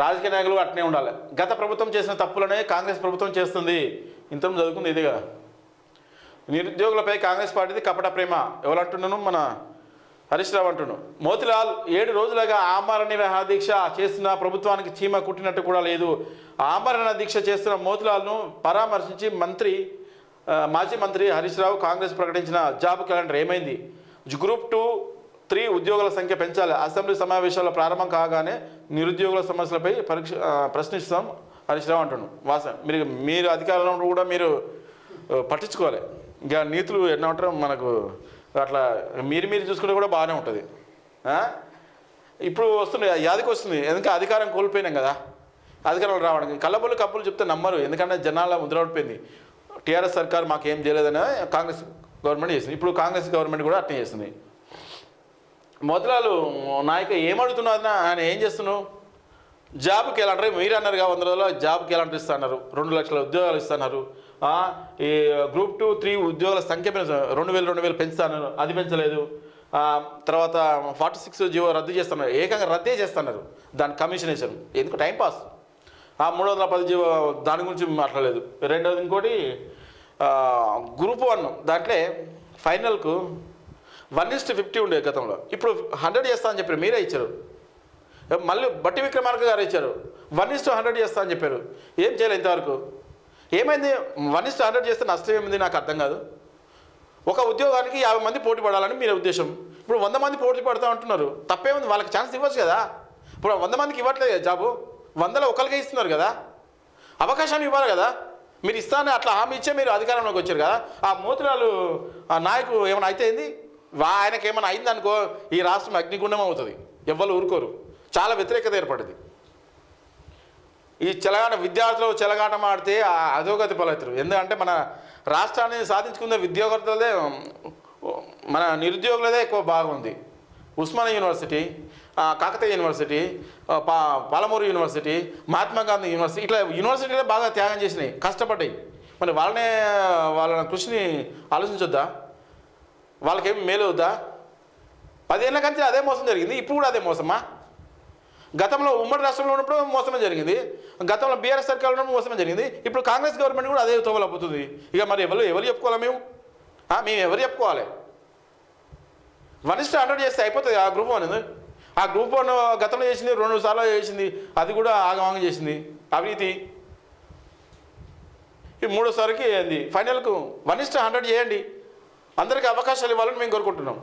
రాజకీయ నాయకులు అట్నే ఉండాలి. గత ప్రభుత్వం చేసిన తప్పులనే కాంగ్రెస్ ప్రభుత్వం చేస్తుంది. ఇంతకు చదువుకుంది ఇదిగా. నిరుద్యోగులపై కాంగ్రెస్ పార్టీది కపట ప్రేమ. ఎవరంటున్నాను? మన హరీష్ రావు అంటున్నాను. మోతిలాల్ 7 రోజులుగా ఆమరణ నిరాహార దీక్ష చేస్తున్న ప్రభుత్వానికి చీమ కుట్టినట్టు కూడా లేదు. ఆమరణ దీక్ష చేస్తున్న మోతిలాల్ను పరామర్శించి మాజీ మంత్రి హరీష్ రావు కాంగ్రెస్ ప్రకటించిన జాబ్ క్యాలెండర్ ఏమైంది? గ్రూప్ 2, 3 ఉద్యోగుల సంఖ్య పెంచాలి. అసెంబ్లీ సమావేశాల ప్రారంభం కాగానే నిరుద్యోగుల సమస్యలపై ప్రశ్నిస్తాం హరీష్ రావు అంటున్నాను. మీరు అధికారంలో కూడా మీరు పట్టించుకోవాలి. ఇంకా నీతులు ఎన్నమంటారు మనకు అట్లా మీరు చూసుకుంటే కూడా బాగానే ఉంటుంది. ఇప్పుడు వస్తుంది యాదికి వస్తుంది. ఎందుకంటే అధికారం కోల్పోయినాం కదా. అధికారంలో రావడానికి కళ్ళబొల్లు కప్పులు చెప్తే నమ్మరు. ఎందుకంటే జనాల ముద్రపడిపోయింది. టీఆర్ఎస్ సర్కార్ మాకేం చేయలేదని కాంగ్రెస్ గవర్నమెంట్ చేసింది. ఇప్పుడు కాంగ్రెస్ గవర్నమెంట్ కూడా అట్నే చేస్తుంది. మొదలాలు నాయక ఏమడుగుతున్నా ఆయన ఏం చేస్తున్నావు? జాబ్ క్యాలెండర్ మీరు అన్నారుగా 100 రోజుల్లో జాబ్ క్యాలెండర్ ఇస్తున్నారు. 2 లక్షల ఉద్యోగాలు ఇస్తున్నారు. ఈ గ్రూప్ 2, 3 ఉద్యోగాల సంఖ్య 2000 పెంచుతున్నారు. అది పెంచలేదు. తర్వాత 46 జీవో రద్దు చేస్తున్నారు. ఏకంగా రద్దే చేస్తున్నారు. దాని కమిషన్ వేసారు. ఎందుకు టైంపాస్. 310 జీవో దాని గురించి మాట్లాడలేదు. రెండవది ఇంకోటి గ్రూప్ 1 దాంట్లో ఫైనల్కు 1:50 ఉండేది గతంలో. ఇప్పుడు 100 చేస్తా అని చెప్పారు. మీరే ఇచ్చారు. మళ్ళీ బట్టి విక్రమార్క గారు ఇచ్చారు. 1:100 చేస్తా అని చెప్పారు. ఏం చేయలేదు ఇంతవరకు. ఏమైంది? 1:100 చేస్తే నష్టం ఏమింది నాకు అర్థం కాదు. ఒక ఉద్యోగానికి 50 మంది పోటీ పడాలని మీ ఉద్దేశం. ఇప్పుడు 100 మంది పోటీ పడతా అంటున్నారు. తప్పేముంది? వాళ్ళకి ఛాన్స్ ఇవ్వచ్చు కదా. ఇప్పుడు 100 మందికి ఇవ్వట్లేదు జాబు. 100లో ఒకరికే ఇస్తున్నారు కదా. అవకాశాన్ని ఇవ్వాలి కదా. మీరు ఇస్తానని అట్లా హామీ ఇచ్చే మీరు అధికారంలోకి వచ్చారు కదా. ఆ మోతిలాలు నాయకు ఏమైనా అయితే ఏంది? ఆయనకి ఏమైనా అయిందనుకో ఈ రాష్ట్రం అగ్నిగుండం అవుతుంది. ఎవ్వరు ఊరుకోరు. చాలా వ్యతిరేకత ఏర్పడింది. ఈ విద్యార్థులు చెలగాటం ఆడితే అధోగతి పాలవుతారు. ఎందుకంటే మన రాష్ట్రాన్ని సాధించుకున్న విద్యార్థులదే మన నిరుద్యోగులదే ఎక్కువ బాగుంది. Osmania university, Kakatiya university, Palamuru university, Mahatma Gandhi university, ఇట్లా యూనివర్సిటీలే బాగా త్యాగం చేసినాయి, కష్టపడ్డాయి. మరి వాళ్ళ కృషిని ఆలోచించొద్దా? వాళ్ళకేం మేలు అవుద్దా? 10 ఏళ్ళ కంటే అదే మోసం జరిగింది. ఇప్పుడు కూడా అదే మోసమా? గతంలో ఉమ్మడి రాష్ట్రంలో ఉన్నప్పుడు మోసమే జరిగింది. గతంలో బీఆర్ఎస్ సర్కార్ ఉన్నప్పుడు మోసమే జరిగింది. ఇప్పుడు కాంగ్రెస్ గవర్నమెంట్ కూడా అదే తోవలపోతుంది. ఇక మరి ఎవరు చెప్పుకోవాలి? మేము ఎవరు చెప్పుకోవాలి? 1:100 చేస్తే అయిపోతుంది. ఆ గ్రూప్ 1 ఆ గ్రూప్ 1 గతంలో చేసింది 2 సార్లు చేసింది. అది కూడా ఆగమాగం చేసింది. అవినీతి. ఈ 3వ సారికి ఏంది? ఫైనల్కు 1:100 చేయండి. అందరికీ అవకాశాలు ఇవ్వాలని మేము కోరుకుంటున్నాం.